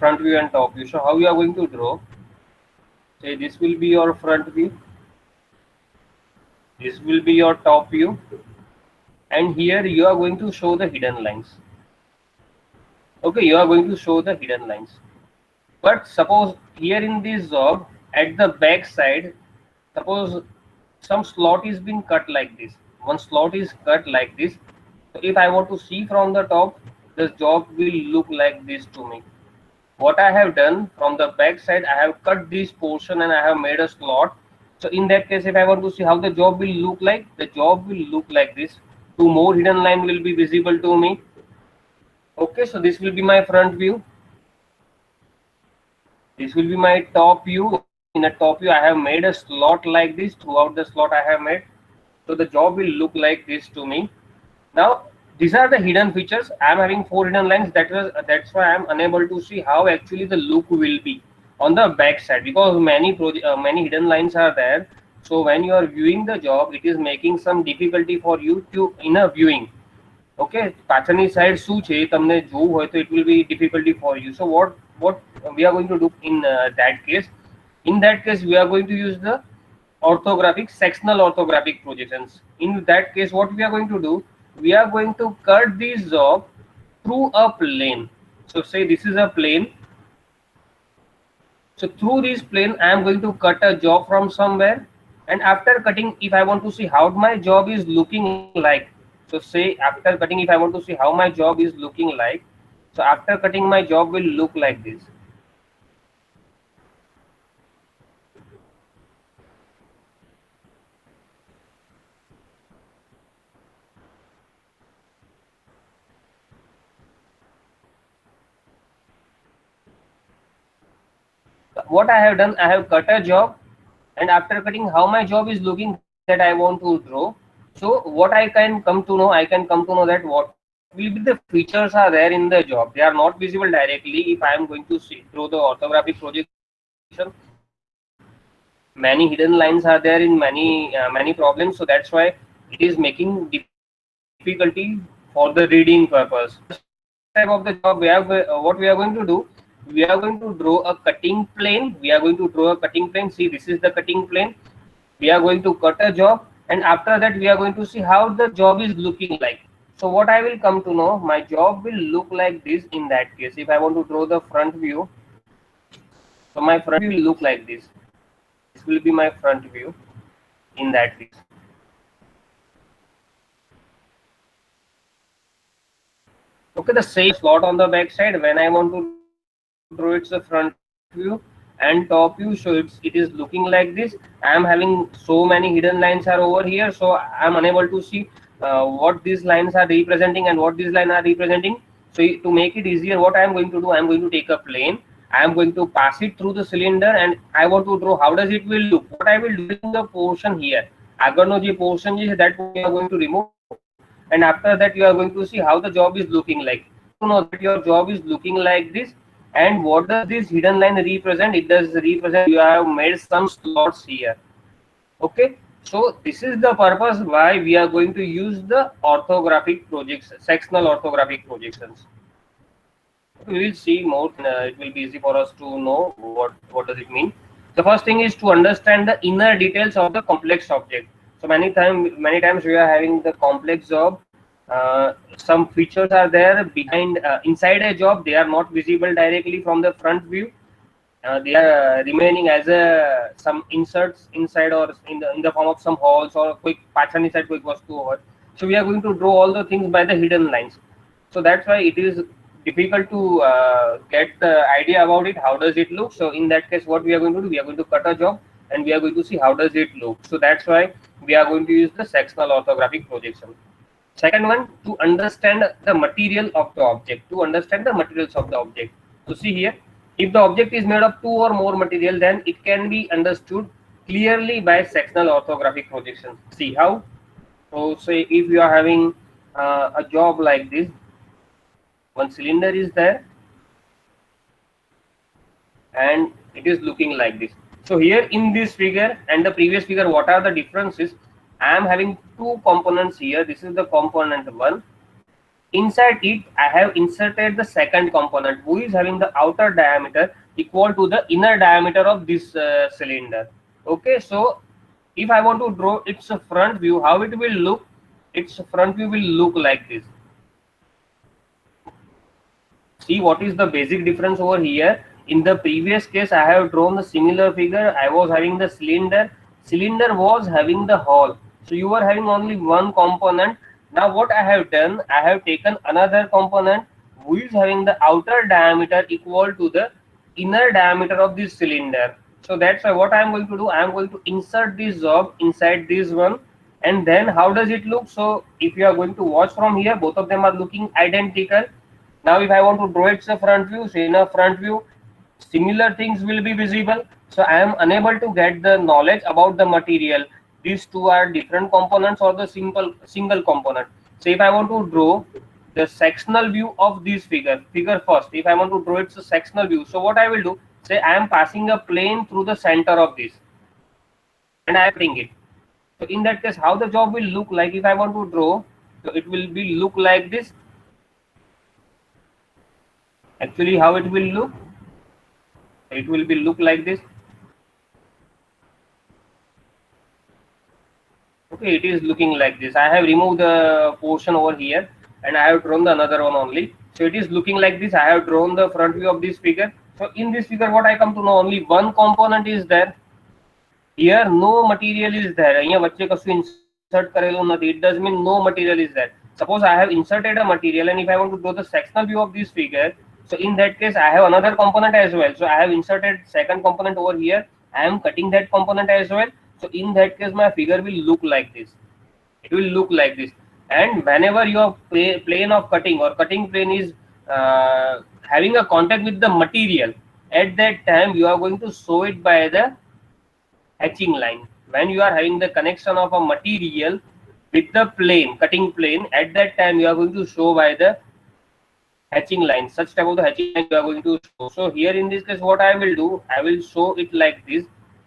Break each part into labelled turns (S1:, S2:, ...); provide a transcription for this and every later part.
S1: front view and top view. So how you are going to draw? Say this will be your front view, this will be your top view, and here you are going to show the hidden lines. Okay, you are going to show the hidden lines. But suppose here in this job at the back side, suppose some slot is been cut like this. One slot is cut like this. So if I want to see from the top, the job will look like this to me. What I have done from the back side, I have cut this portion and I have made a slot. So in that case, if I want to see how the job will look like, the job will look like this. Two more hidden line will be visible to me. Okay, so this will be my front view. This will be my top view. In the top view, I have made a slot like this. Throughout the slot I have made. So the job will look like this to me. Now these are the hidden features. I am having four hidden lines. That's why I am unable to see how actually the look will be on the back side, because many hidden lines are there. So when you are viewing the job, it is making some difficulty for you to in a viewing. Okay, પાછળની side શું છે તમને જોવું હોય તો it will be difficulty for you. So what we are going to do in that case? In that case, we are going to use the orthographic sectional orthographic projections. In that case, what we are going to do? We are going to cut this job through a plane. So say this is a plane. So through this plane, I am going to cut a job from somewhere, and after cutting, if I want to see how my job is looking like, so say after cutting, if I want to see how my job is looking like, so after cutting, my job will look like this. What I have done, I have cut a job, and after cutting, how my job is looking, that I want to draw. So what I can come to know, I can come to know that what will be the features are there in the job. They are not visible directly if I am going to see through the orthographic projection. Many hidden lines are there in many problems, so that's why it is making difficulty for the reading purpose. First type of the job, what we are going to do, we are going to draw a cutting plane. We are going to draw a cutting plane. See, this is the cutting plane. We are going to cut a job, and after that we are going to see how the job is looking like. So what I will come to know, my job will look like this in that case. If I want to draw the front view, so my front view will look like this. This will be my front view in that case. Okay, the same slot on the back side. When I want to draw, it's the front view and top view, so it is looking like this. I am having so many hidden lines are over here, so I am unable to see what these lines are representing and what these lines are representing. So to make it easier, what I am going to do, I am going to take a plane, I am going to pass it through the cylinder, and I want to draw how does it will look. What I will do in the portion here, આગળનો જે portion છે that portion you are going to remove, and after that you are going to see how the job is looking like. To know that your job is looking like this, and what does this hidden line represent? It does represent you have made some slots here. Okay, so this is the purpose why we are going to use the orthographic projects, sectional orthographic projections. We will see more. It will be easy for us to know what does it mean. The first thing is to understand the inner details of the complex object. So many times we are having the complex job. Some features are there behind inside a job. They are not visible directly from the front view. They are remaining as some inserts inside, or in the form of some holes or quick પાછળની side quick વસ્તુ હોય. So we are going to draw all the things by the hidden lines. So that's why it is difficult to get the idea about it. How does it look? So in that case, what we are going to do, we are going to cut a job and we are going to see how does it look. So that's why we are going to use the sectional orthographic projection. Second one, to understand the material of the object. To understand the materials of the object. So see here, if the object is made of two or more material, then it can be understood clearly by sectional orthographic projection. See how? So say if you are having a job like this, one cylinder is there and it is looking like this. So here in this figure and the previous figure, what are the differences? I am having two components here. This is the component 1 inside it I have inserted the second component who is having the outer diameter equal to the inner diameter of this cylinder. Okay, so if I want to draw its front view, how it will look, its front view will look like this. See what is the basic difference over here. In the previous case I have drawn the similar figure. I was having the cylinder was having the hole, so you were having only one component. Now what I have done, I have taken another component who is having the outer diameter equal to the inner diameter of this cylinder. So that's why what I am going to do, I am going to insert this job inside this one. And then how does it look? So if you are going to watch from here, both of them are looking identical. Now if I want to draw its a front view, so in a front view similar things will be visible. So I am unable to get the knowledge about the material. These two are different components or the single component. So if I want to draw the sectional view of this figure first, if I want to draw its a sectional view, so what I will do, say I am passing a plane through the center of this and I am cutting it. So in that case, how the job will look like if I want to draw, so it will be look like this. Actually, how it will look, it will be look like this. Okay, it is looking like this. I have removed the portion over here and I have drawn the another one only. So it is looking like this. I have drawn the front view of this figure. So in this figure, what I come to know, only one component is there. Here no material is there. અહીંયા વચ્ચે કશું insert કરેલું નથી. It does mean no material is there. Suppose I have inserted a material and if I want to draw the sectional view of this figure, so in that case I have another component as well. So I have inserted second component over here. I am cutting that component as well. So in that case my figure will look like this. It will look like this. And whenever your plane of cutting or cutting plane is having a contact with the material, at that time you are going to show it by the hatching line. When you are having the connection of a material with the plane, cutting plane, at that time you are going to show by the hatching line. Such type of the hatching line you are going to show. So here in this case, what I will do, I will show it like this.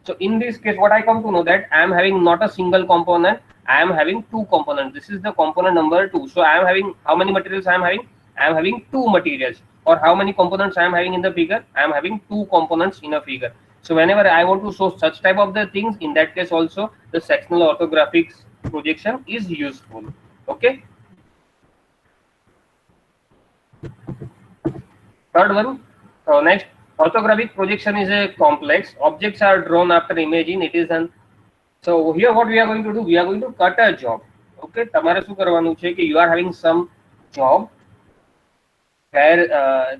S1: So in this case, what I come to know that I am having not a single component, I am having two components. This is the component number 2. So I am having how many materials I am having? I am having two materials. Or how many components I am having in the figure? I am having two components in a figure. So whenever I want to show such type of the things, in that case also the sectional orthographics projection is useful. Okay. Third one, next, orthographic projection is a complex. Objects are drawn after imaging. It is an, so here what we are going to do, we are going to cut a job. Okay, તમારે શું કરવાનું છે કે you are having some job where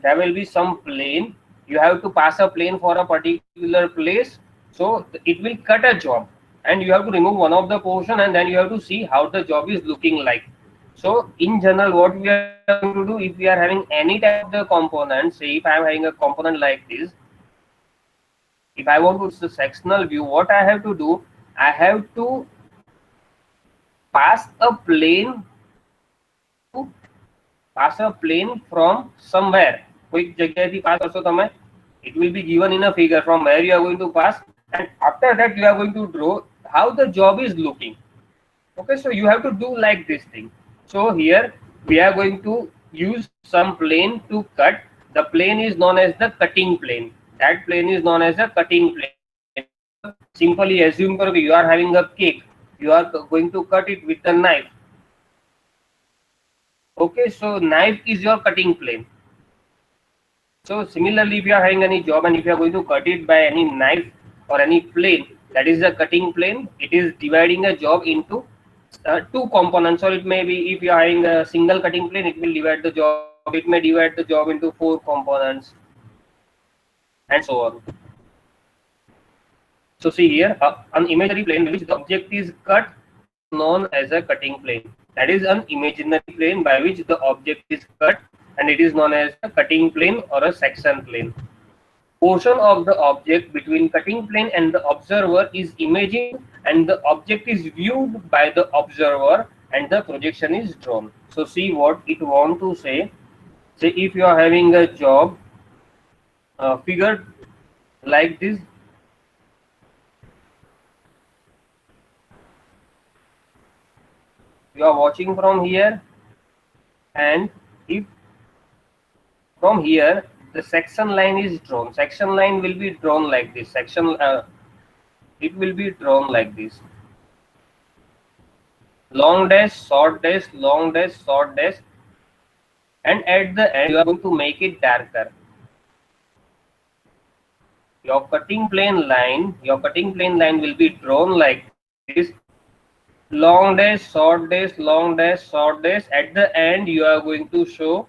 S1: there will be some plane. You have to pass a plane for a particular place. So it will cut a job and you have to remove one of the portion and then you have to see how the job is looking like. So in general, what we are going to do, if we are having any type of the component, say if I am having a component like this, if I want to see the sectional view, what I have to do, I have to pass a plane from somewhere. કોઈક જગ્યાએથી pass કરશો તમે, it will be given in a figure from where you are going to pass, and after that you are going to draw how the job is looking. Okay, so you have to do like this thing. So here we are going to use some plane to cut. The plane is known as the cutting plane. That plane is known as a cutting plane. Simply assume you are having a cake, you are going to cut it with a knife. Okay, so knife is your cutting plane. So similarly, if you are having any job and if you are going to cut it by any knife or any plane, that is the cutting plane. It is dividing a job into two components, or it may be, if you are having a single cutting plane, it will divide the job. It may divide the job into 4 components, and so on. So see here, an imaginary plane in which the object is cut is known as a cutting plane. That is an imaginary plane by which the object is cut, and it is known as a cutting plane or a section plane. Portion of the object between cutting plane and the observer is imaging, and the object is viewed by the observer and the projection is drawn. So see what it want to say. Say if you are having a job figure like this, you are watching from here And if from here the section line is drawn, section line will be drawn like this, it will be drawn like this, long dash, short dash, long dash, short dash, and at the end you are going to make it darker. Your cutting plane line will be drawn like this, long dash, short dash, long dash, short dash. At the end you are going to show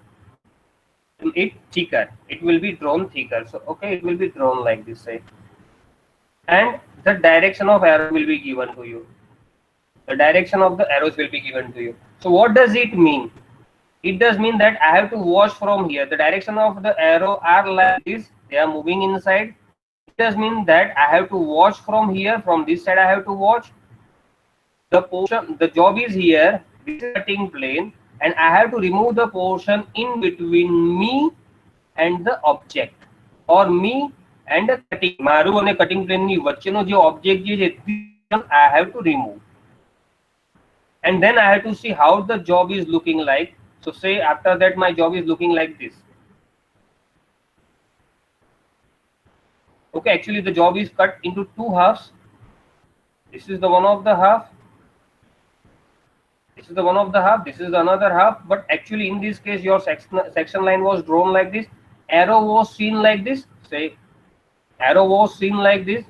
S1: it thicker, it will be drawn thicker. So okay, it will be drawn like this, say, and the direction of arrow will be given to you, the direction of the arrows will be given to you. So what does it mean? It does mean that I have to watch from here, the direction of the arrow are like this, they are moving inside. It does mean that I have to watch from here, from this side I have to watch. The portion, the job is here, this is cutting plane, and I have to remove the portion in between me and the object, or me and the cutting, મારું અને cutting plane ની વચ્ચેનો જે object જે છે I have to remove, and then I have to see how the job is looking like. So say after that my job is looking like this. Okay, actually the job is cut into two halves. This is the one of the half, this is the one of the half, this is the another half. But actually in this case your section line was drawn like this, arrow was seen like this, say arrow was seen like this.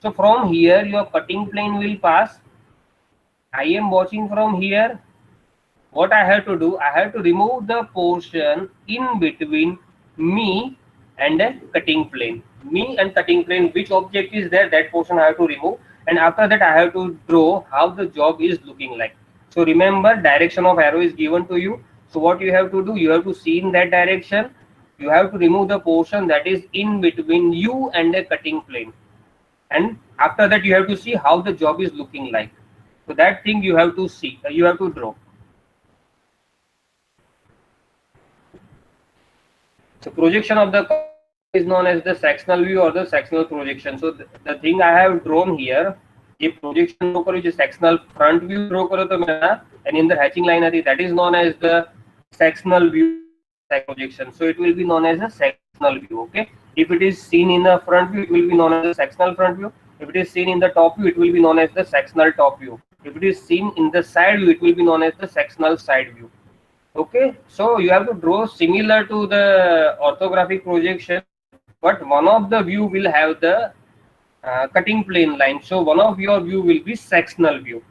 S1: So from here your cutting plane will pass, I am watching from here. What I have to do, I have to remove the portion in between me and the cutting plane. Me and cutting plane, which object is there, that portion I have to remove, and after that I have to draw how the job is looking like. So remember, direction of arrow is given to you. So what you have to do, you have to see in that direction, you have to remove the portion that is in between you and the cutting plane, and after that you have to see how the job is looking like. So that thing you have to see, you have to draw. So projection of the is known as the sectional view or the sectional projection. So the thing I have drawn here, ये projection draw करो, जो sectional front view draw करो तो मेरा, and in the hatching line आती, that is known as the sectional view projection. So it will be known as a sectional view. Okay, if it is seen in the front view, it will be known as the sectional front view. If it is seen in the top view, it will be known as the sectional top view. If it is seen in the side view, it will be known as the sectional side view. Okay, so you have to draw similar to the orthographic projection, but one of the view will have the cutting plane line. So one of your view will be sectional view.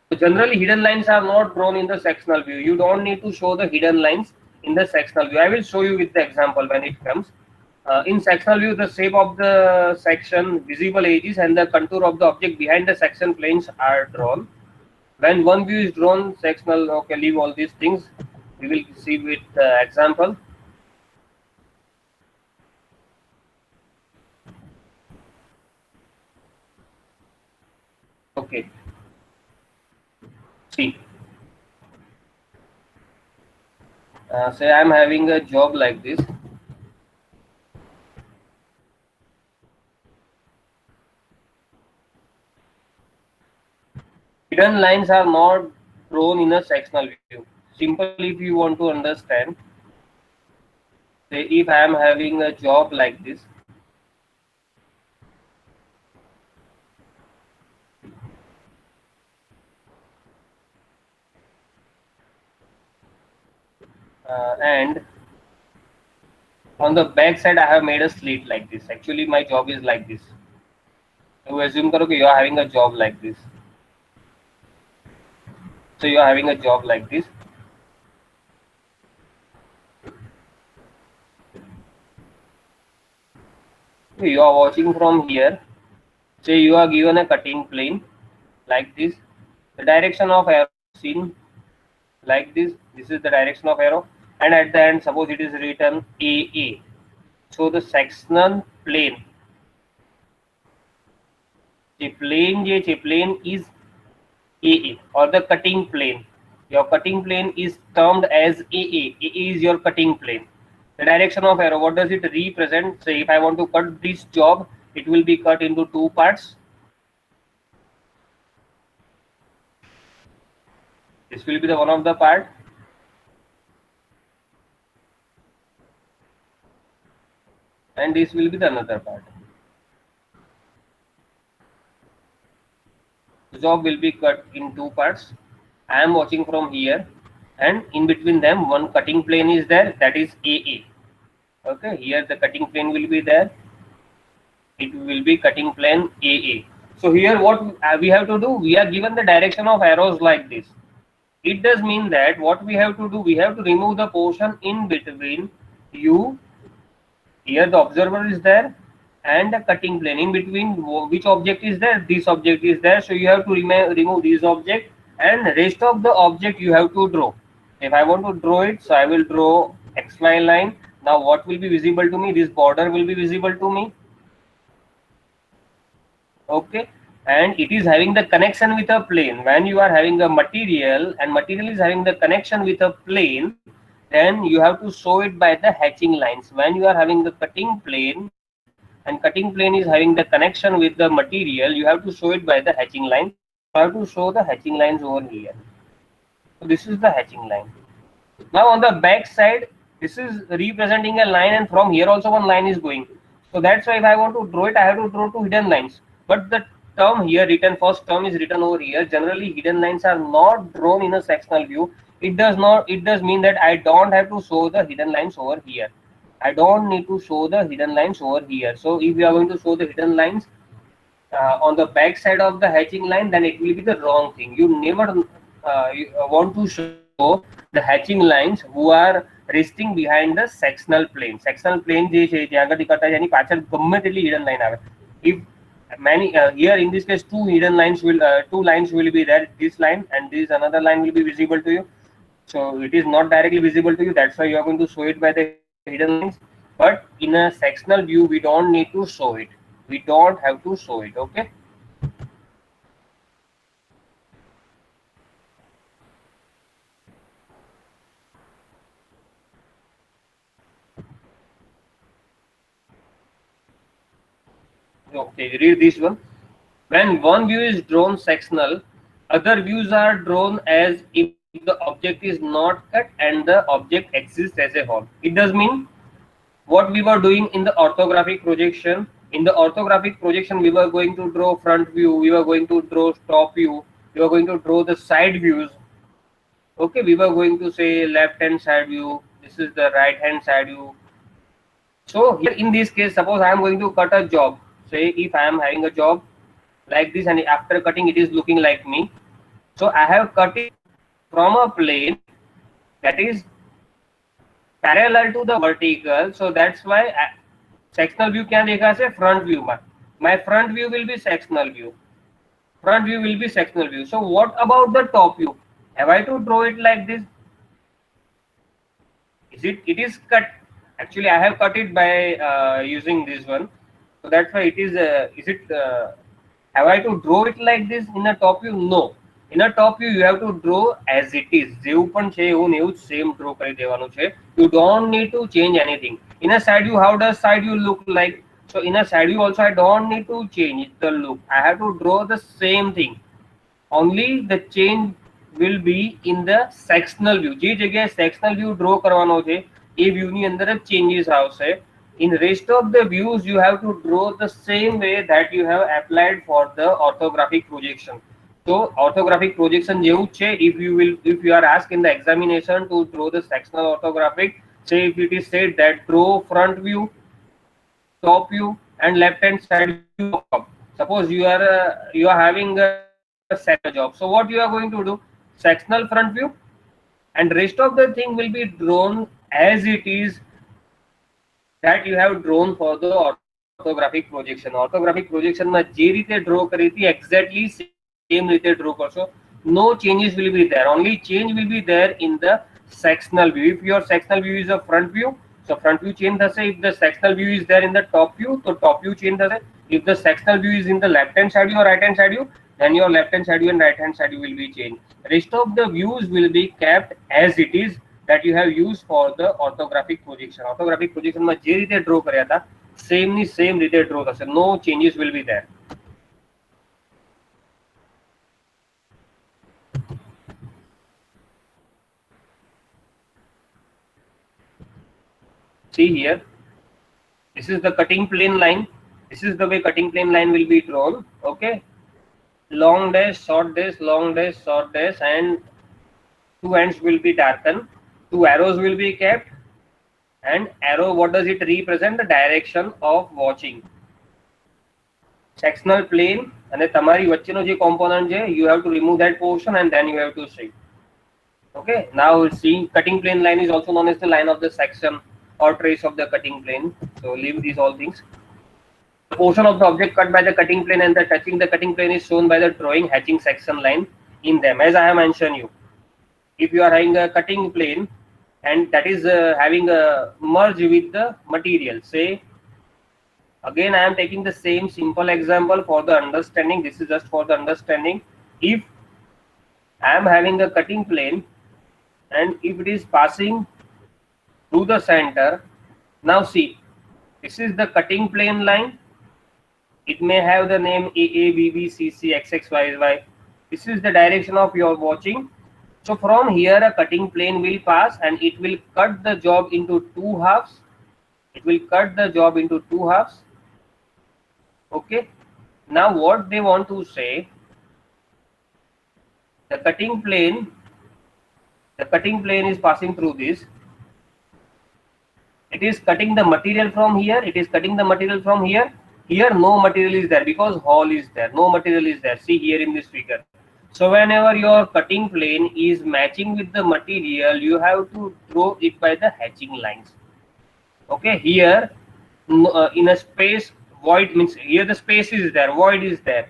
S1: So generally hidden lines are not drawn in the sectional view. You don't need to show the hidden lines in the sectional view. I will show you with the example when it comes. In sectional view, the shape of the section, visible edges, and the contour of the object behind the section planes are drawn. When one view is drawn sectional, okay, leave all these things, we will see with example. Okay, see, say I am having a job like this. Hidden lines are not drawn in a sectional view. Simply, if you want to understand, say if I am having a job like this, and on the back side I have made a slit like this. Actually my job is like this. So assume karo कि you are having a job like this. So you are having a job like this. You are watching from here. Say you are given a cutting plane like this. The direction of arrow seen like this. This is the direction of arrow, and at the end, suppose it is written AA. So the sectional plane, the plane is AA, or the cutting plane. Your cutting plane is termed as AA. AA is your cutting plane. The direction of arrow, what does it represent? Say if I want to cut this job, it will be cut into two parts. This will be the one of the part, and this will be the another part. Job will be cut in two parts. I am watching from here, and in between them one cutting plane is there, that is AA. Okay, here the cutting plane will be there. It will be cutting plane AA. So here what we have to do, we are given the direction of arrows like this. It does mean that what we have to do, we have to remove the portion in between you. Here the observer is there and the cutting plane. In between which object is there? This object is there. So you have to remove this object, and rest of the object you have to draw. If I want to draw it, so I will draw XY line. Now what will be visible to me? This border will be visible to me. Okay, and it is having the connection with a plane. When you are having a material and material is having the connection with a plane, then you have to show it by the hatching lines. When you are having the cutting plane and cutting plane is having the connection with the material, you have to show it by the hatching line. You have to show the hatching lines over here. So this is the hatching line. Now on the back side, this is representing a line, and from here also one line is going. So that's why if I want to draw it, I have to draw two hidden lines. But the term here written, first term is written over here. Generally, hidden lines are not drawn in a sectional view. It does not. It does mean that I don't have to show the hidden lines over here. I don't need to show the hidden lines over here. So if we are going to show the hidden lines on the back side of the hatching line, then it will be the wrong thing. You never want to show the hatching lines who are resting behind the sectional plane. Sectional plane જે છે જે આગળથી કરતા છે એની પાછળ ગમે તેટલી hidden line આવે. If many here in this case two lines will be there, this line and this another line will be visible to you. So it is not directly visible to you, that's why you are going to show it by the hidden lines. But in a sectional view we don't need to show it. We don't have to show it. Okay. Okay, read this one. When one view is drawn sectional, other views are drawn as if the object is not cut and the object exists as a whole. It does mean what we were doing in the orthographic projection. In the orthographic projection, we were going to draw front view, we were going to draw top view, we were going to draw the side views. Okay, we were going to say left hand side view, this is the right hand side view. So here in this case, suppose I am going to cut a job. Say if I am having a job like this, and after cutting it is looking like me. So I have cut it from a plane that is parallel to the vertical. So that's why sectional view can देखा से front view. My front view will be sectional view. Front view will be sectional view. So what about the top view? Have I to draw it like this? It is cut. Actually, I have cut it by using this one. So that's why it is. Have I to draw it like this in a top view? No. In a top view, you have to draw as it is. જેવું પણ છે એવું ને એવું same draw કરી દેવાનું છે. You don't need to change anything. In a side view, how does side view look like? So in a side view also, I don't need to change the look. I have to draw the same thing. Only the change will be in the sectional view. જે જગ્યાએ sectional view draw કરવાનો છે, એ view ની અંદર જ changes આવશે. In rest of the views, you have to draw the same way that you have applied for the orthographic projection. So orthographic projection જેવું જ છે. If you are asked in the examination to draw the sectional orthographic, say if it is said that draw front view, top view and left hand side view. Suppose you are having a sectional job. So what you are going to do? Sectional front view, and rest of the thing will be drawn as it is that you have drawn for the orthographic projection. Orthographic projection માં જે રીતે draw કરી હતી exactly same રીતે draw કરશો. No changes will be there. Only change will be there in the sectional view. If your sectional view is a front view, so front view change થશે. If the sectional view is there in the top view, so top view change થશે. If the sectional view is in the left hand side view or right hand side view, then your left hand side view and right hand side view will be changed. Rest of the views will be kept as it is that you have used for the orthographic projection. Orthographic projection માં જે રીતે draw કર્યા હતા, same ની same રીતે draw થશે. No changes will be there. See here, this is the cutting plane line. This is the way cutting plane line will be drawn. Okay, long dash, short dash, long dash, short dash, and two ends will be darkened. Two arrows will be kept, and arrow, what does it represent? The direction of watching. Sectional plane અને તમારી વચ્ચેનો જે component છે, you have to remove that portion and then you have to see. Okay, now see, cutting plane line is also known as the line of the section or trace of the cutting plane. So leave these all things. The portion of the object cut by the cutting plane and the touching the cutting plane is shown by the drawing hatching section line in them. As I have mentioned you, if you are having a cutting plane and that is having a merge with the material, say, again I am taking the same simple example for the understanding. This is just for the understanding. If I am having a cutting plane and if it is passing through the center, now see, this is the cutting plane line. It may have the name AA, BB, CC, XX, YY. This is the direction of your watching. So from here a cutting plane will pass and it will cut the job into two halves. It will cut the job into two halves. Okay, now what they want to say, the cutting plane is passing through this. It is cutting the material from here. It is cutting the material from here. Here no material is there because hole is there. No material is there. See here in this figure. So whenever your cutting plane is matching with the material, you have to draw it by the hatching lines. Okay, here in a space, void means here the space is there, void is there,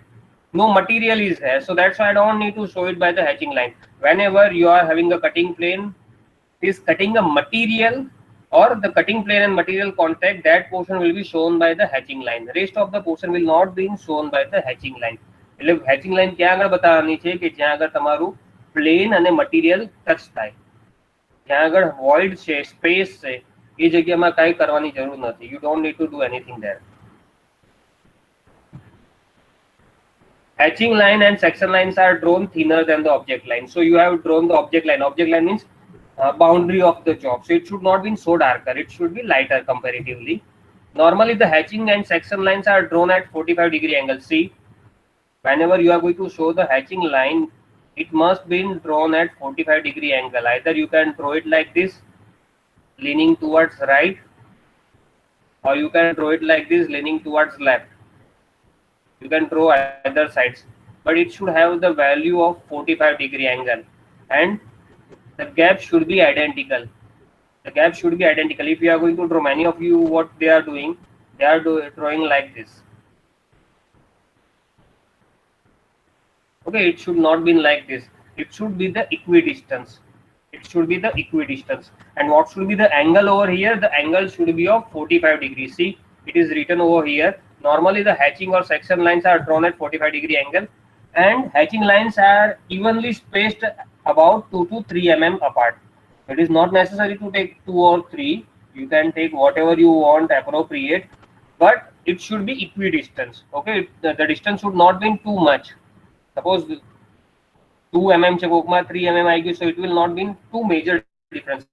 S1: no material is there. So that's why I don't need to show it by the hatching line. Whenever you are having a cutting plane is cutting a material or the cutting plane and material contact, that portion will be shown by the hatching line. The rest of the portion will not be shown by the hatching line. એટલે hatching line ક્યાં આગળ બતાવવાની છે કે જ્યાં આગળ તમારું plane અને મટીરિયલ ટચ થાય, જ્યાં આગળ void છે, સ્પેસ છે, એ જગ્યામાં કાંઈ કરવાની જરૂર નથી. You don't need to do anything there. Hatching line and section lines are drawn thinner than the object line. So you have drawn the object line. Object line means boundary of the job. So it should not be so darker. It should be lighter comparatively. Normally the hatching and section lines are drawn at 45-degree angle. See, whenever you are going to show the hatching line, it must be drawn at 45-degree angle. Either you can draw it like this, leaning towards right, or you can draw it like this, leaning towards left. You can draw either sides, but it should have the value of 45-degree angle and the gap should be identical. The gap should be identical. If you are going to draw, many of you, what they are doing, they are drawing like this. Okay, it should not be like this. It should be the equidistance. It should be the equidistance. And what should be the angle over here? The angle should be of 45 degrees. See, it is written over here. Normally the hatching or section lines are drawn at 45-degree angle and hatching lines are evenly spaced about 2 to 3 mm apart. It is not necessary to take 2 or 3. You can take whatever you want appropriate, but it should be equidistance. Okay, the distance should not be too much. Suppose 2 mm છે કોકમાં 3 mm આવી ગયું, so it will not be too major difference.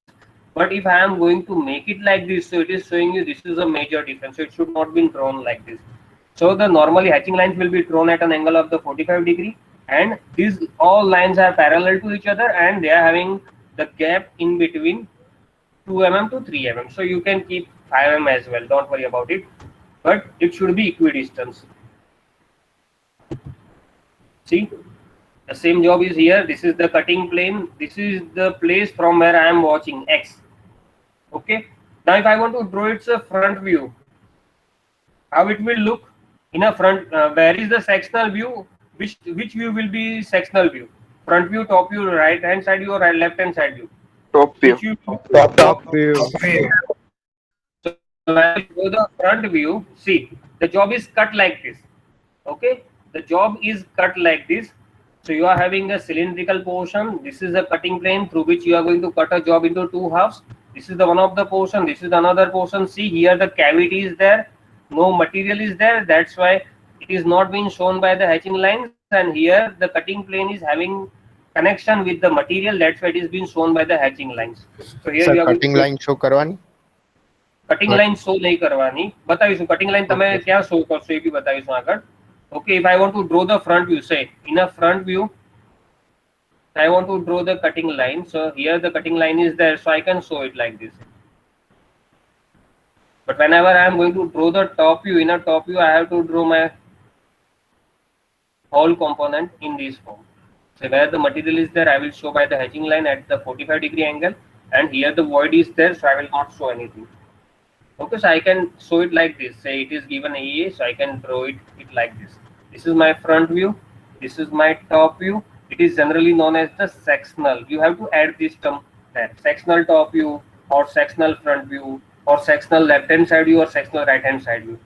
S1: But if I am going to make it like this, so it is showing you this is a major difference. So it should not be drawn like this. So the normally hatching lines will be drawn at an angle of the 45-degree, and these all lines are parallel to each other and they are having the gap in between 2 mm to 3 mm. So you can keep 5 mm as well. Don't worry about it. But it should be equidistance. See, the same job is here. This is the cutting plane. This is the place from where I am watching, X. Okay, now if I want to draw its a front view, how it will look in a front, where is the sectional view? Which view will be sectional view? Front view, top view, right hand side view, or left hand side view?
S2: Top view.
S3: Top view.
S1: So when I show the front view, see, the job is cut like this. Okay, the job is cut like this. So you are having a cylindrical portion. This is a cutting plane through which you are going to cut a job into two halves. This is the one of the portion. This is another portion. See here, the cavity is there. No material is there. That's why it is not being shown by the hatching lines. And here the cutting plane is having connection with the material. That's why it is being shown by the hatching lines. So here
S3: Sir,
S1: we are
S3: cutting line show કરવાની.
S1: Cutting line show નહીં કરવાની, બતાવીશું cutting line તમે ક્યાં show કરશો એ બી બતાવીશું આગળ. Okay, if I want to draw the front view, say in a front view I want to draw the cutting line, so here the cutting line is there, so I can show it like this. But whenever I am going to draw the top view, in a top view I have to draw my whole component in this form. So where the material is there, I will show by the hatching line at the 45-degree angle, and here the void is there, so I will not show anything. Okay, so I can show it like this. Say it is given AEA, so I can draw it like this. This is my front view. This is my top view. It is generally known as the sectional. You have to add this term there. Sectional top view, or sectional front view, or sectional left-hand side view, or sectional right-hand side view.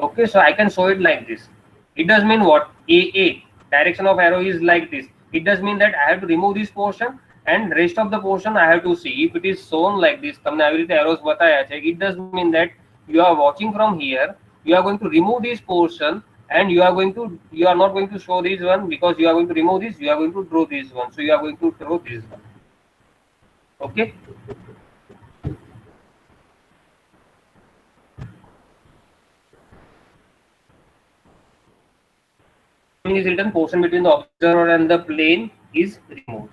S1: Okay, so I can show it like this. It does mean what? AA, direction of arrow is like this. It does mean that I have to remove this portion and rest of the portion I have to see. If it is shown like this, તમને આવી રીતે arrows બતાયા છે, it does mean that you are watching from here, you are going to remove this portion, and you are not going to show this one, because you are going to remove this, you are going to draw this one, so you are going to draw this one. Okay, is written, portion between the observer and the plane is removed.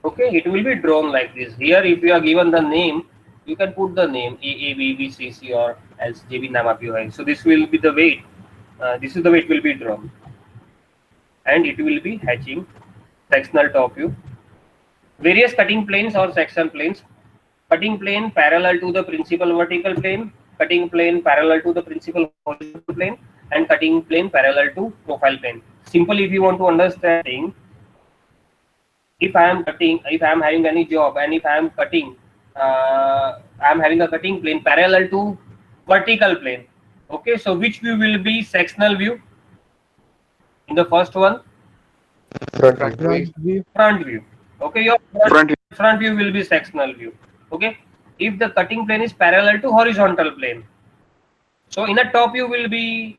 S1: Okay, it will be drawn like this. Here if you are given the name, you can put the name A, B, B, C, C, or else JB નામ આપ્યું હોય. So this will be the way, this is the way it will be drawn, and it will be hatching sectional top view. Various cutting planes or section planes. Cutting plane parallel to the principal vertical plane, cutting plane parallel to the principal horizontal plane, and cutting plane parallel to profile plane. Simple, if you want to understand, if I am cutting, if I am having any job, and if I am cutting, I am having a cutting plane parallel to vertical plane. Okay, so which view will be sectional view? In the first one, front view. Okay, your front view will be sectional view. Okay, if the cutting plane is parallel to horizontal plane, so in a top view will be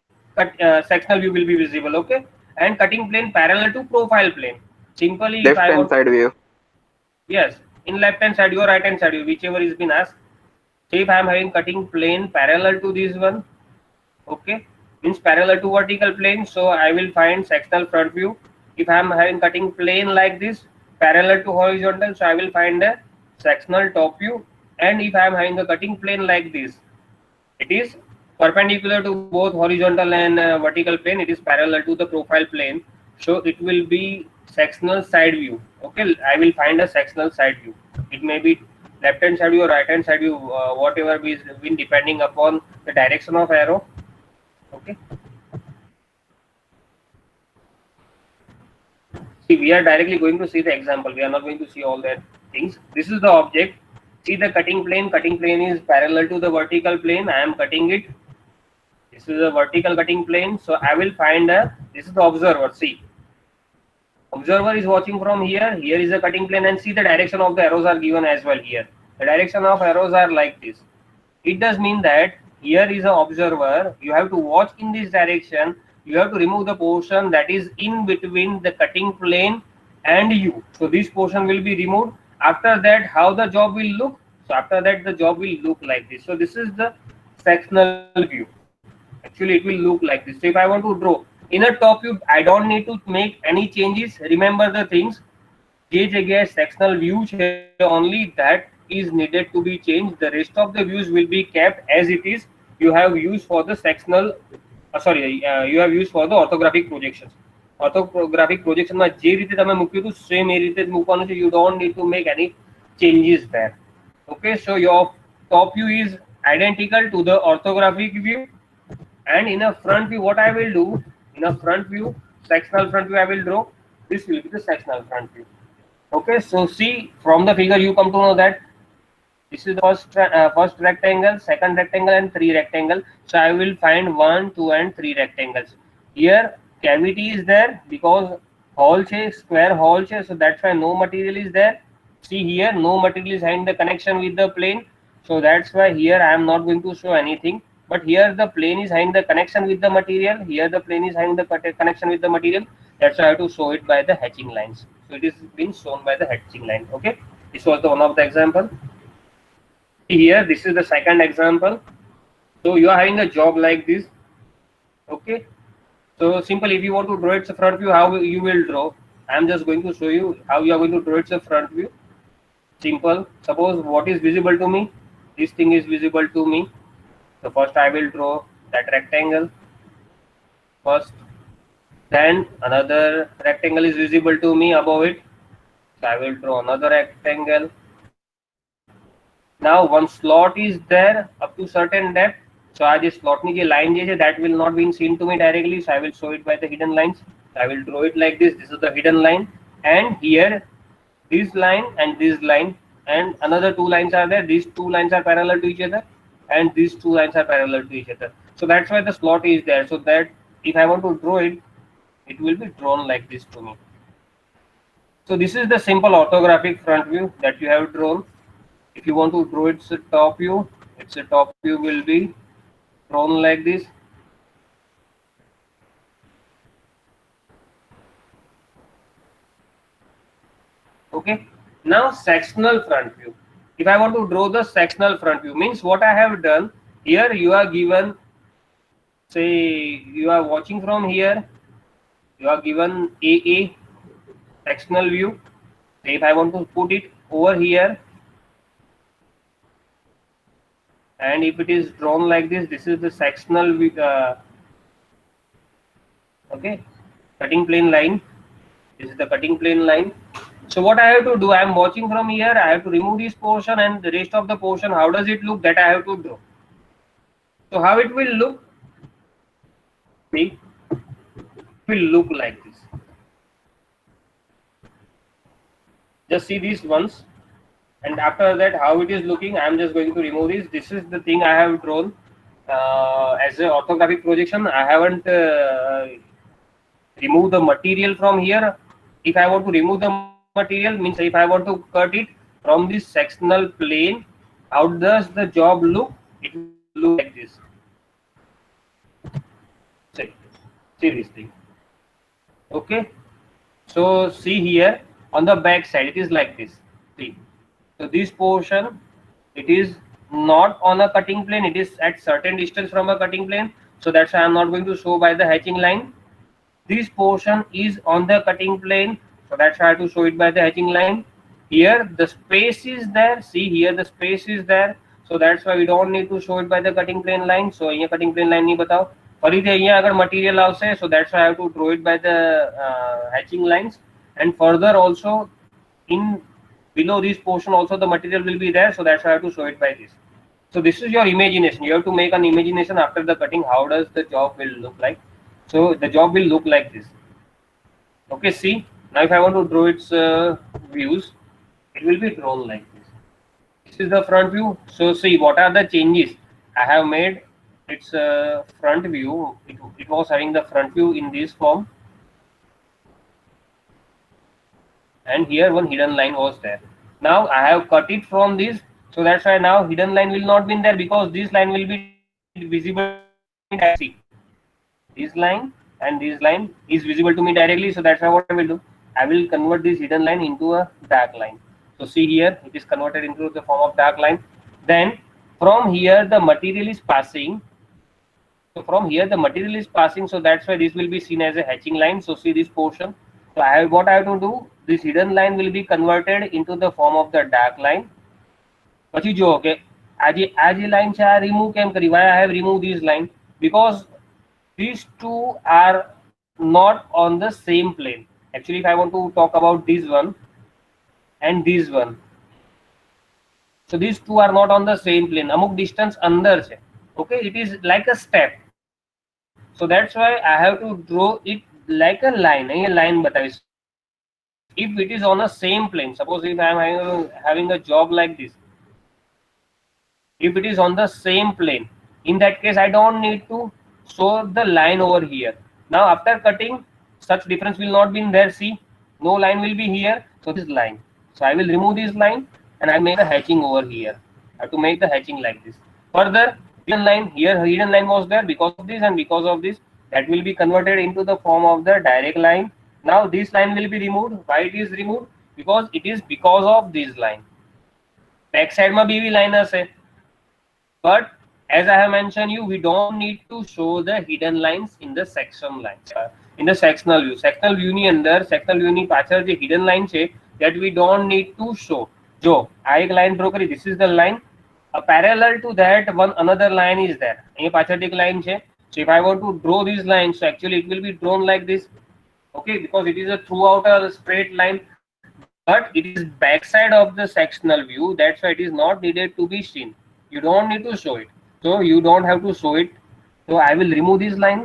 S1: sectional view will be visible. Okay, and cutting plane parallel to profile plane. Simply,
S2: left hand side view.
S1: Yes, in left hand side or right hand side view, whichever is been asked. So if I am having cutting plane parallel to this one, okay, means parallel to vertical plane, so I will find sectional front view. If I am having cutting plane like this parallel to horizontal, so I will find a sectional top view. And if I am having a cutting plane like this, it is perpendicular to both horizontal and vertical plane, it is parallel to the profile plane, so it will be sectional side view. Okay, I will find a sectional side view. It may be left hand side view or right hand side view, whatever is been depending upon the direction of arrow. Okay, see, we are directly going to see the example, we are not going to see all that things. This is the object. See the cutting plane is parallel to the vertical plane. I am cutting it. This is a vertical cutting plane, so I will find this is the observer. See, observer is watching from here, here is the cutting plane, and see the direction of the arrows are given as well here. The direction of arrows are like this. It does mean that here is an observer, you have to watch in this direction, you have to remove the portion that is in between the cutting plane and you. So this portion will be removed. After that, how the job will look? So after that, the job will look like this. So this is the sectional view. Actually, it will look like this. So if I want to draw in a top view, I don't need to make any changes. Remember the things. જે જગ્યાએ sectional view છે, only that is needed to be changed. The rest of the views will be kept as it is. You have used for the sectional, you have used for the orthographic projections. Orthographic projection માં જે રીતે તમે મૂક્યું હતું same એ રીતે જ મૂકવાનું છે. You don't need to make any changes there. Okay, so your top view is identical to the orthographic view, and in a front view, what I will do, in a front view, sectional front view I will draw. This will be the sectional front view. Okay, so see, from the figure you come to know that this is the first rectangle, second rectangle, and 3 rectangle. So I will find 1, 2, and 3 rectangles. Here cavity is there because hole che, square hole che, so that's why no material is there. See here, no material is having the connection with the plane, so that's why here I am not going to show anything. But here the plane is having the connection with the material, here the plane is having the connection with the material, that's why I have to show it by the hatching lines. So it is being shown by the hatching line. Okay, This was the one of the example. Here, this is the second example. So you are having a job like this. Okay. So simple. If you want to draw its front view, how you will draw? I am just going to show you how you are going to draw its front view. Simple. Suppose what is visible to me? This thing is visible to me. So first I will draw that rectangle first. Then another rectangle is visible to me above it. So I will draw another rectangle. Now one slot is there up to certain depth. So I just slot me line that will not be seen to me directly. So I will show it by the hidden lines. So I will draw it like this. This is the hidden line, and here this line and this line and another two lines are there. These two lines are parallel to each other, and these two lines are parallel to each other. So that's why the slot is there. So that if I want to draw it, it will be drawn like this to me. So this is the simple orthographic front view that you have drawn. If you want to draw its top view, its top view will be drawn like this. Okay. Now sectional front view. If I want to draw the sectional front view, means what I have done here, you are given, say you are watching from here, you are given AA sectional view. If I want to put it over here, and if it is drawn like this is the sectional view, okay, cutting plane line. This is the cutting plane line. So what I have to do, I am watching from here, I have to remove this portion, and the rest of the portion, how does it look, that I have to draw. So how it will look? See, it will look like this. Just see these ones, and after that how it is looking, I am just going to remove this. This is the thing I have drawn as a orthographic projection. I haven't removed the material from here. If I want to remove the material, means if I want to cut it from this sectional plane, how does the job look? It will look like this. See this thing. Okay. So see here on the back side, it is like this. See. So this portion, it is not on a cutting plane. It is at certain distance from a cutting plane. So that's why I'm not going to show by the hatching line. This portion is on the cutting plane. So that's why I have to show it by the hatching line. Here the space is there. See here the space is there. So that's why we don't need to show it by the cutting plane line. So here cutting plane line नहीं बताओ. फरीदे यहाँ अगर material आवश्यक है, so that's why I have to draw it by the hatching lines. And further also in below this portion also the material will be there. So that's why I have to show it by this. So this is your imagination. You have to make an imagination after the cutting. How does the job will look like? So the job will look like this. Okay, see now if I want to draw its views, it will be drawn like this. This is the front view. So see what are the changes I have made. Its front view. It was having the front view in this form, and here one hidden line was there. Now I have cut it from this, so that's why now hidden line will not be in there, because this line will be visible directly. This line and this line is visible to me directly, so that's why what I will do, I will convert this hidden line into a dark line. So see here, it is converted into the form of dark line. Then from here the material is passing. So from here the material is passing, so that's why this will be seen as a hatching line. So see this portion. So what I have to do, this hidden line will be converted into the form of the dark line. પછી જો કે આ જે line છે આ remove કેમ કરી? Why I have removed this line? Because these two are not on the same plane. Actually, if I want to talk about this one and this one, so these two are not on the same plane. અમુક distance અંદર છે. Okay, it is like a step. So that's why I have to draw it like a line. અહીંયા line બતાવીશ. If it is on a same plane, suppose if I am having a job like this, if it is on the same plane, in that case I don't need to show the line over here. Now after cutting, such difference will not be in there. See, no line will be here. So this line, so I will remove this line and I make a hatching over here. I have to make the hatching like this. Further, hidden line, here hidden line was there because of this, and because of this that will be converted into the form of the direct line. Now this line will be removed. Why it is removed? because of this line. Back side માં બી એવી line હશે. But as I have mentioned you, we don't need to show the hidden lines in the section line, in the sectional view. Sectional view ની અંદર, sectional view ની પાછળ જે hidden line છે, that we don't need to show. જો આ એક line draw કરી, this is the line. Parallel to that, one another line is there. અહીંયા પાછળ એક line છે. So if I want to draw this line, so actually it will be drawn like this. Okay, because it is a throughout a straight line, but it is backside of the sectional view. That's why it is not needed to be seen. You don't need to show it. So you don't have to show it. So I will remove this line.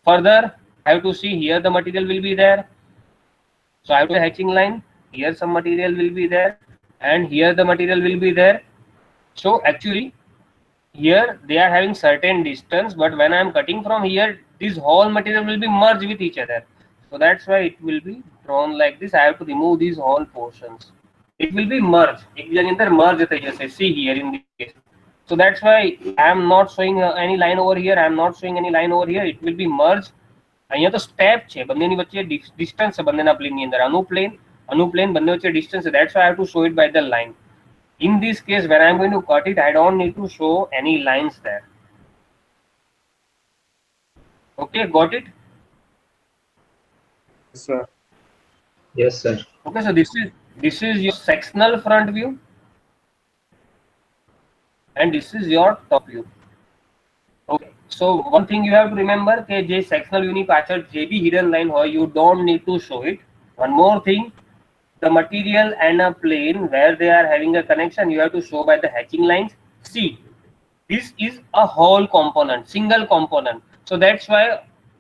S1: Further, I have to see here the material will be there. So I have to hatching line. Here some material will be there, and here the material will be there. So actually, here they are having certain distance, but when I am cutting from here, this whole material will be merged with each other. So that's why it will be drawn like this. I have to remove these whole portions. It will be merged. એકબીજાની અંદર merge થઈ જશે. See here in this case. So that's why I am not showing any line over here. I am not showing any line over here. It will be merged. અહીંયા તો step છે. બંનેની વચ્ચે distance છે બંનેના plane ની અંદર. આનું plane બંને વચ્ચે distance છે. That's why I have to show it by the line. In this case, when I am going to cut it, I don't need to show any lines there. Okay, got it?
S2: Sir.
S3: Yes, sir.
S1: Okay, so this is your sectional front view, and this is your top view. Okay, so one thing you have to remember કે જે sectional view ની પાછળ જે બી hidden line હોય, you don't need to show it. One more thing, the material and a plane where they are having a connection, you have to show by the hatching lines. See, this is a whole component, single component. So that's why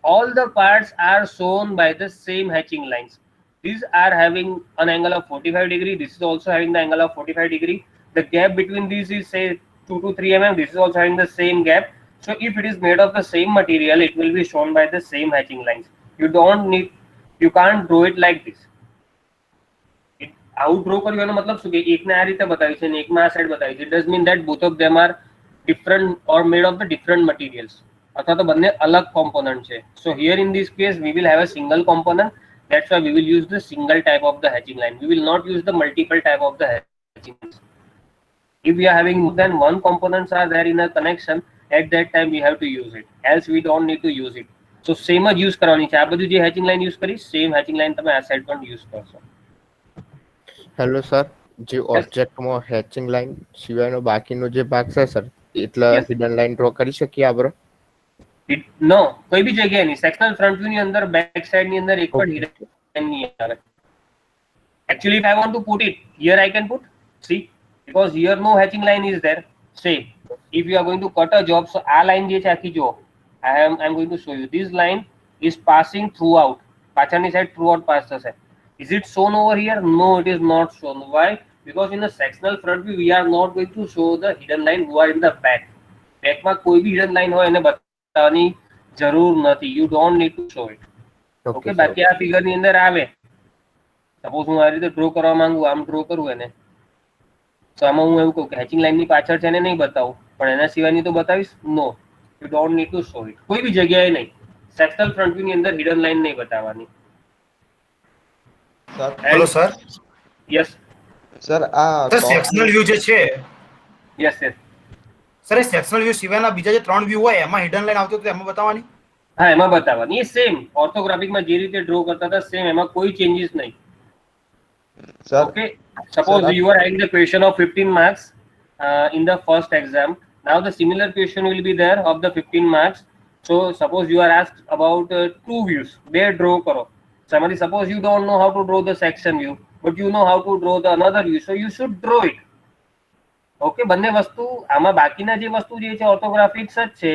S1: all the parts are shown by the same hatching lines. These are having an angle of 45 degree. This is also having the angle of 45 degree. The gap between these is say 2 to 3 mm. This is also having the same gap. So if it is made of the same material, it will be shown by the same hatching lines. You can't draw it like this. આવું draw કર્યું એનો મતલબ શું કે એકને આ રીતે બતાવ્યું છે અને એકમાં આ સાઈડ બતાવી છે. It does mean that both of them are different or made of the different materials, અથવા તો બંને અલગ component છે. So here in this case we will have a single component. That's why we will use the single type of the hatching line. We will not use the multiple type of the hatching lines. If we are having more than one components are there in a connection, at that time we have to use it. Else we don't need to use it. So same જ use કરવાની છે. આ બધું જે hatching line use કરી, same hatching line તમે આ side પણ use કરશો.
S2: હેલો સર, જે ઓબ્જેક્ટમાં હેચિંગ લાઈન સિવાયનો બાકીનો જે ભાગ છે સર, એટલા હિડન લાઈન ડ્રો કરી શકીએ આપણે?
S1: નો, કોઈ બી જગ્યાએ નહીં. સેક્શનલ ફ્રન્ટ વ્યૂ ની અંદર બેક સાઈડ ની અંદર એક પણ હિડન લાઈન નહીં આવે. Actually, if I want to put it here, I can put. See, because here no hatching line is there. Say, if you are going to cut a job, so આ line જે છે આખી જો, I'm going to show you. This line is passing throughout. પાછળની side throughout pass થશે. Is it shown over here? No, it is not shown. Why? Because in the sectional front view, we are not going to show the hidden line who are in the back. Back માં કોઈ બી hidden line હોય એને બતાવવાની જરૂર નથી. You don't need to show it. Okay, બાકી આ figure ની અંદર આવે. સપોઝ હું આ રીતે ડ્રો કરવા માંગુ, આમ ડ્રો કરું એને, તો આમાં હું એવું કહું કે હેચિંગ લાઈન ની પાછળ છે એને નહીં બતાવું, પણ એના સિવાયની તો બતાવીશ. નો, you don't need to show it. કોઈ બી જગ્યાએ નહીં. સેક્શનલ ફ્રન્ટ વ્યૂ ની અંદર hidden line નહીં બતાવવાની.
S4: Hello sir.
S1: યસ
S2: સર, આ
S4: સેક્શનલ વ્યૂ જે છે,
S1: યસ યસ
S4: સર એ સેક્શનલ વ્યૂ સિવાયના બીજા જે 3 વ્યૂ હોય એમાં હિડન લાઈન આવતી તો એમાં બતાવવાની?
S1: હા, એમાં બતાવવાની. એ સેમ ઓર્થોગ્રાફિકમાં જે રીતે ડ્રો કરતા હતા સેમ, એમાં કોઈ ચેન્જીસ નહીં.
S2: Sir,
S1: Okay, suppose you are having the question of 15 marks in the first exam. Now the similar question will be there of the 15 marks. So suppose you are asked about 2 views. They draw karo. Somebody, suppose you don't know how to draw the section view, but you know how to draw the another view, so you should draw it. Okay, બંને વસ્તુ આમાં બાકીના જે વસ્તુ જે છે ઓર્થોગ્રાફિક્સ જ છે,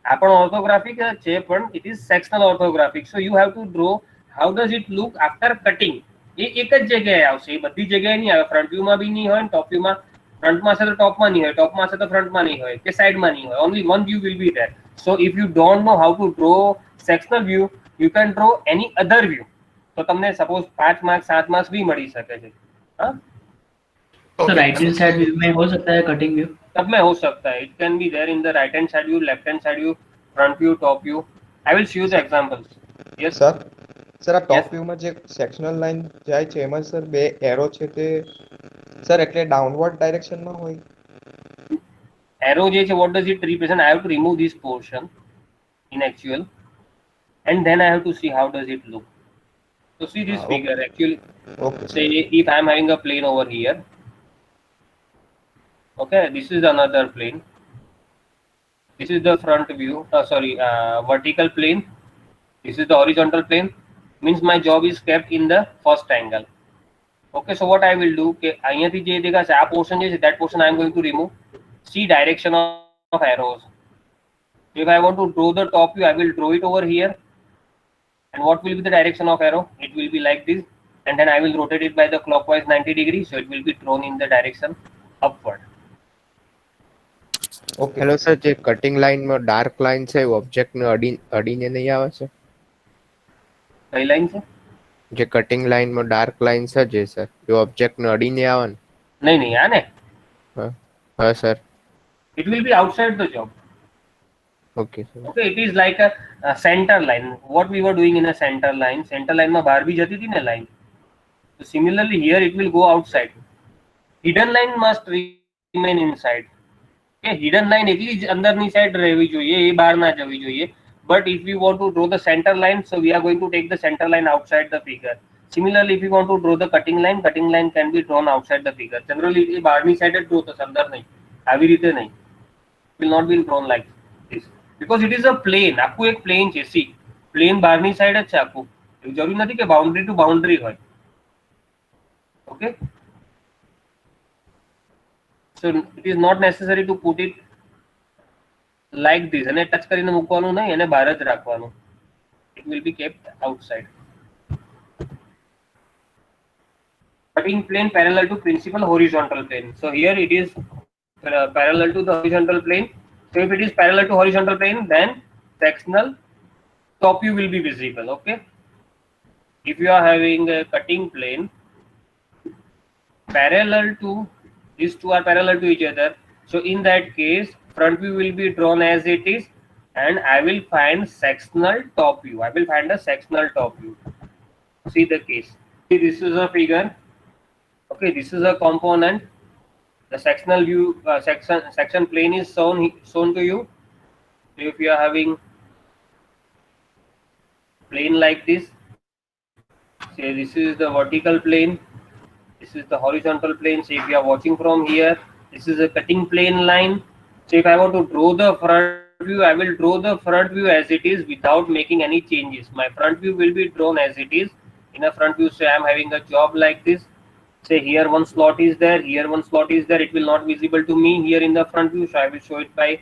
S1: આ પણ ઓર્થોગ્રાફિક જ છે, પણ it is sectional orthographic. So you have to draw how does it look after cutting. એ એક જ જગ્યાએ આવશે, એ બધી જગ્યાએ નહીં આવે. ફ્રન્ટ વ્યૂમાં બી નહીં હોય, ટોપ વ્યૂમાં ફ્રન્ટમાં છે તો ટોપમાં નહીં હોય, ટોપમાં છે તો ફ્રન્ટમાં નહીં હોય, કે સાઈડમાં નહીં હોય. Only one view will be there. So if you don't know how to draw sectional view, you can draw any other view. तो તમને सपोज 5 मार्क्स 7 मार्क्स भी मળી શકે છે. हाँ,
S3: तो राइट हैंड साइड व्यू में हो सकता है कटिंग व्यू?
S1: सब में हो सकता है. It can be there in the right hand side view, left hand side view, front view, top view. I will show you the examples. Yes
S2: sir. Sir આ ટોપ
S1: Yes.
S2: વ્યૂમાં જે સેક્શનલ લાઈન જાય છે એમાં સર બે arrow છે તે sir એટલે ડાઉનવર્ડ ડાયરેક્શનમાં હોય.
S1: Arrow જે છે, what does it represent? I have to remove this portion in actual, and then I have to see how does it look. So see this
S2: હા,
S1: figure actually.
S2: Okay
S1: Say
S2: sir.
S1: if I am having a plane over here, okay, this is another plane. This is the front view. Vertical plane. This is the horizontal plane. Means my job is kept in the first angle. Okay, so what I will do, કે અહીંયાથી જે દેખાશે આ portion જે છે, that portion I am going to remove. See direction of arrows. If I want to draw the top view, I will draw it over here. And what will be the direction of arrow? It will be like this, and then I will rotate it by the clockwise 90 degrees, so it will be drawn in the direction upward.
S2: Okay hello sir, જે cutting લાઈનમાં dark line છે એ ઓબ્જેક્ટને અડીને નહીં આવે છે?
S1: કઈ line છે?
S2: જે કટિંગ લાઈનમાં ડાર્ક લાઈન છે જે સર એ ઓબ્જેક્ટને અડીને આવે ને?
S1: નહીં નહીં, આ ને,
S2: હા હા sir.
S1: it will be outside the job.
S2: Okay sir.
S1: Okay, it is like a center line. What we were doing in a center line માં બહાર બી જતી હતી ને line. So similarly here it will go outside. Hidden line must remain inside. Okay, hidden line એટલી જ અંદરની side રહેવી જોઈએ, એ બહાર ના જવી જોઈએ. But if we want to draw the center line, so we are going to take the center line outside the figure. Similarly, if you want to draw the cutting line can be drawn outside the figure. Generally, એ બહારની side જ draw થશે, અંદર નહીં. આવી રીતે નહીં. It will not be drawn like this. Because it is a plane. આખું એક plane છે. See, plane બહારની સાઈડ જ છે આખું. એવું જરૂરી નથી કે boundary to boundary હોય. Okay. So it is not necessary to put it like this. અને ટચ કરીને મૂકવાનું નહીં, એને બહાર જ રાખવાનું. It will be kept outside. Cutting plane parallel to principal horizontal plane. So here it is parallel to the horizontal plane. So if it is parallel to horizontal plane, then sectional top view will be visible. Okay. If you are having a cutting plane parallel to, these two are parallel to each other, so in that case front view will be drawn as it is, and I will find sectional top view. I will find a sectional top view. See the case. See, this is a figure. Okay, this is a component. The sectional view, section plane is shown to you. So if you are having plane like this, say this is the vertical plane, this is the horizontal plane. So if you are watching from here, this is a cutting plane line. So if I want to draw the front view, I will draw the front view as it is without making any changes. My front view will be drawn as it is. In a front view, say I am having a job like this. Say here one slot is there, here one slot is there. It will not visible to me here in the front view, so I will show it by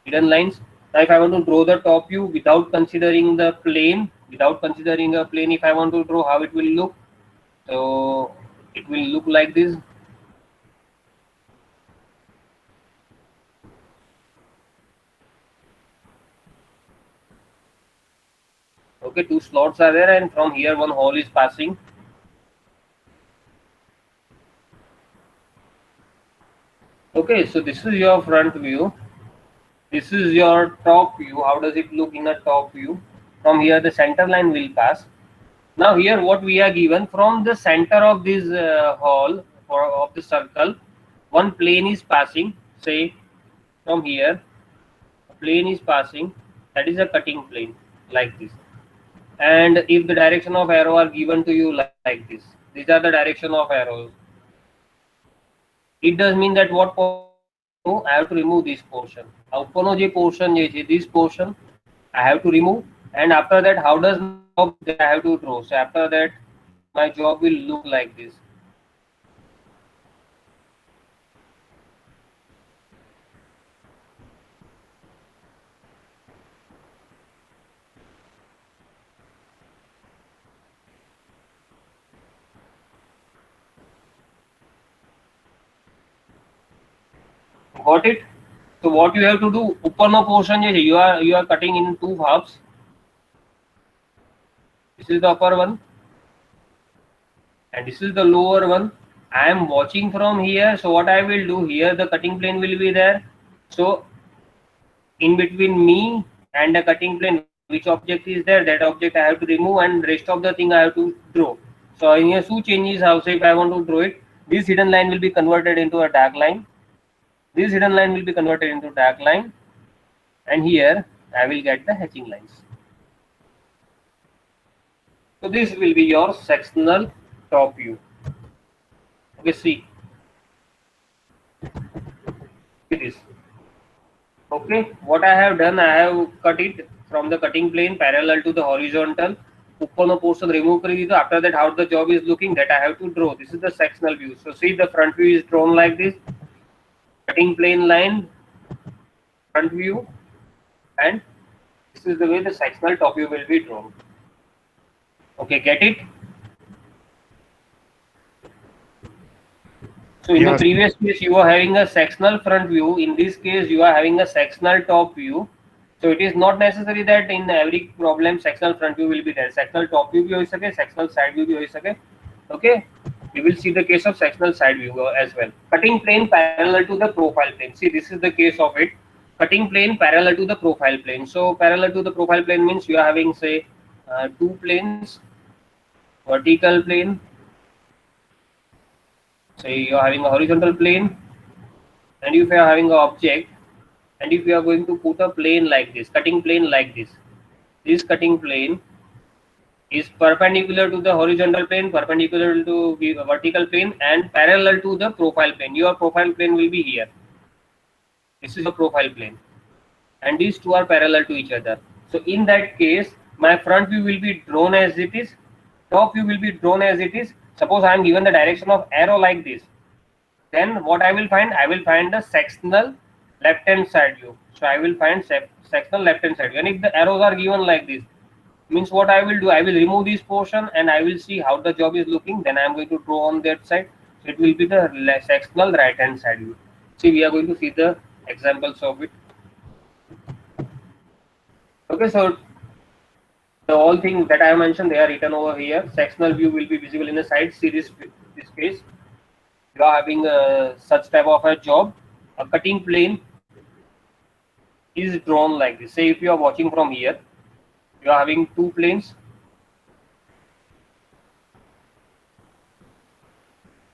S1: hidden lines. Now if I want to draw the top view without considering the plane, if I want to draw, how it will look? So it will look like this. Okay, two slots are there, and from here one hole is passing. Okay, so this is your front view. This is your top view. How does it look in a top view? From here the center line will pass. Now here what we are given, from the center of this hole or of the circle, one plane is passing. Say from here a plane is passing, that is a cutting plane like this. And if the direction of arrow are given to you like this, these are the direction of arrows. It does mean that what I have to remove this portion. ઉપરનો જે portion છે, this portion I have to remove, and after that how does my job I have to draw? So after that my job will look like this. Got it? So what you have to do, ઉપરનો portion છે, you are cutting in two halves. This is the upper one and this is the lower one. I am watching from here, so what I will do, here the cutting plane will be there. So in between me and the cutting plane, which object is there, that object I have to remove, and rest of the thing I have to draw. So here two changes how, say if I want to draw it, this hidden line will be converted into a dark line, this hidden line will be converted into dark line, and here I will get the hatching lines. So this will be your sectional top view. Okay, see this. Okay, what I have done, I have cut it from the cutting plane parallel to the horizontal. ऊपर portion remove कर दीजिए. After that, how the job is looking, that I have to draw. This is the sectional view. So see, the front view is drawn like this. Cutting plane line, front view, and this is the way the sectional top view will be drawn. Okay, get it? So in the previous case, you are having a sectional front view. In this case, you are having a sectional top view. So it is not necessary that in every problem sectional front view will be there. Sectional top view bhi ho sake, sectional side view bhi ho sake. Okay, we will see the case of sectional side view as well. Cutting plane parallel to the profile plane. See, this is the case of it. Cutting plane parallel to the profile plane. So parallel to the profile plane means you are having, say, two planes, vertical plane. Say you are having a horizontal plane, and if you are having an object, and if you are going to put a plane like this, cutting plane like this cutting plane is perpendicular to the horizontal plane, perpendicular to the vertical plane, and parallel to the profile plane. Your profile plane will be here. This is your profile plane, and these two are parallel to each other. So in that case, my front view will be drawn as it is, top view will be drawn as it is. Suppose I am given the direction of arrow like this, then what I will find? I will find the sectional left hand side view. So I will find sectional left hand side view. And if the arrows are given like this, means what I will do? I will remove this portion and I will see how the job is looking. Then I am going to draw on that side. So it will be the sectional right hand side view. See, we are going to see the examples of it. Okay, so the all things that I have mentioned, they are written over here. Sectional view will be visible in the side. See this case. You are having such type of a job. A cutting plane is drawn like this. Say if you are watching from here, you are having two planes.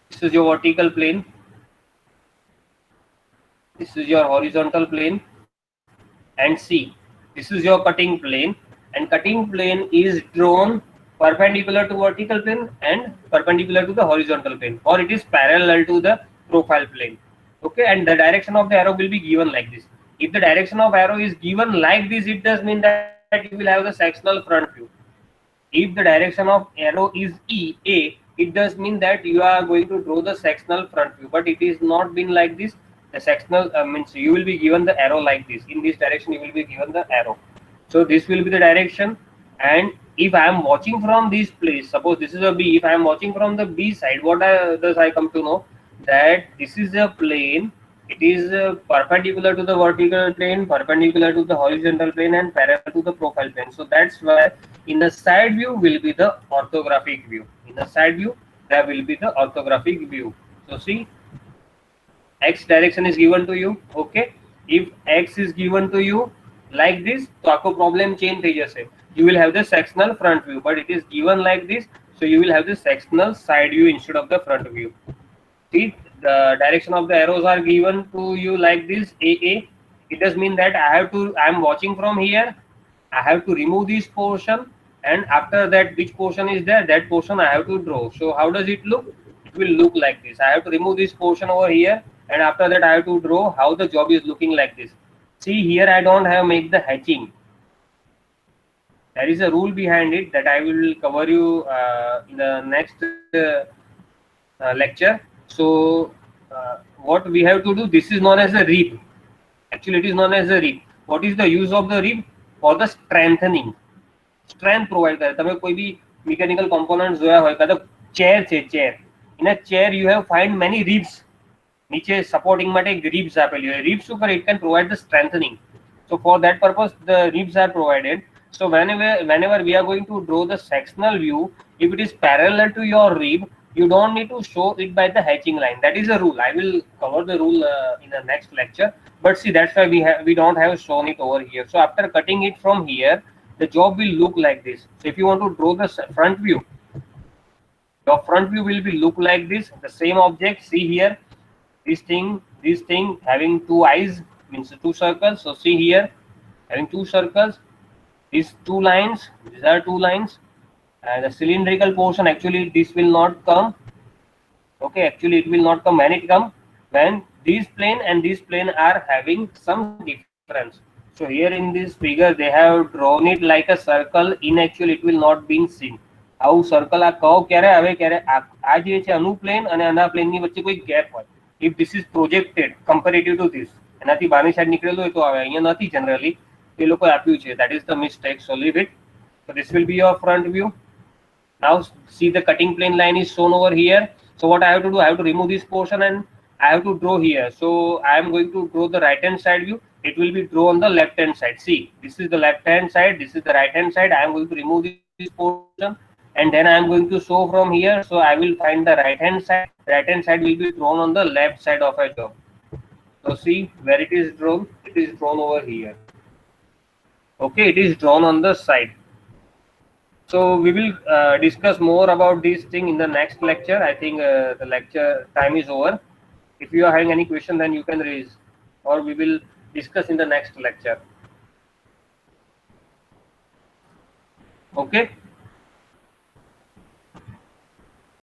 S1: This is your vertical plane. This is your horizontal plane. And see, this is your cutting plane. And cutting plane is drawn perpendicular to vertical plane and perpendicular to the horizontal plane, or it is parallel to the profile plane. Okay, and the direction of the arrow will be given like this. If the direction of arrow is given like this, it does mean that you will have the sectional front view. If the direction of arrow is A, it does mean that you are going to draw the sectional front view, but it is not been like this. The sectional means you will be given the arrow like this. In this direction, you will be given the arrow. So this will be the direction, and if I am watching from this place, suppose this is a B, if I am watching from the B side, what does I come to know? That this is a plane, it is perpendicular to the vertical plane, perpendicular to the horizontal plane, and parallel to the profile plane. So that's why in the side view will be the orthographic view. In the side view, there will be the orthographic view. So see, X direction is given to you. Okay, if X is given to you like this, तो आपको problem change થઈ જશે. You will have the sectional front view, but it is given like this, so you will have the sectional side view instead of the front view. See, the direction of the arrows are given to you like this, AA. It does mean that I am watching from here, I have to remove this portion, and after that, which portion is there, that portion I have to draw. So how does it look? It will look like this. I have to remove this portion over here, and after that I have to draw how the job is looking like this. See, here I don't have make the hatching. There is a rule behind it that I will cover you in the next lecture. So what we have to do, this is known as a rib. Actually, it is known as a rib. What is the use of the rib? For the strengthening. Strength provide કરે. તમે કોઈ બી mechanical components જોયા હોય, કાં તો chair છે, chair. In a chair you have find many ribs. નીચે supporting માટે ribs આપેલી હોય. Ribs શું કરે? It can provide the strengthening. So for that purpose, the ribs are provided. So whenever we are going to draw the sectional view, if it is parallel to your rib, you don't need to show it by the hatching line. That is a rule. I will cover the rule in the next lecture. But see, that's why we don't have shown it over here. So after cutting it from here, the job will look like this. So if you want to draw the front view, your front view will be look like this. The same object, see here, this thing having two eyes, means two circles. So see here, having two circles, these two lines, these are two lines, and the cylindrical portion, actually this will not come. Okay, actually it will not come. When it come, when this plane and this plane are having some difference. So here in this figure they have drawn it like a circle. In actual it will not be seen. આવું circle આ curve ક્યારે આવે, ક્યારે આ જે છે આનું plane અને આના પ્લેનની વચ્ચે કોઈ ગેપ હોય. If this is projected comparative two this, એનાથી બહારની સાઈડ નીકળેલું હોય તો આવે. અહીંયા નથી જનરલી, એ લોકોએ આપ્યું છે. That is the mistake. So leave it. So this will be your front view. Now see the cutting plane line is shown over here. So what I have to do, I have to remove this portion and I have to draw here. So I am going to draw the right hand side view. It will be drawn on the left hand side. See, this is the left hand side, this is the right hand side. I am going to remove this portion and then I am going to show from here. So I will find the right hand side. Right hand side will be drawn on the left side of a job. So see where it is drawn. It is drawn over here. Okay, it is drawn on the side. So we will discuss more about this thing in the next lecture. I think the lecture time is over. If you are having any question, then you can raise, or we will discuss in the next lecture. Okay.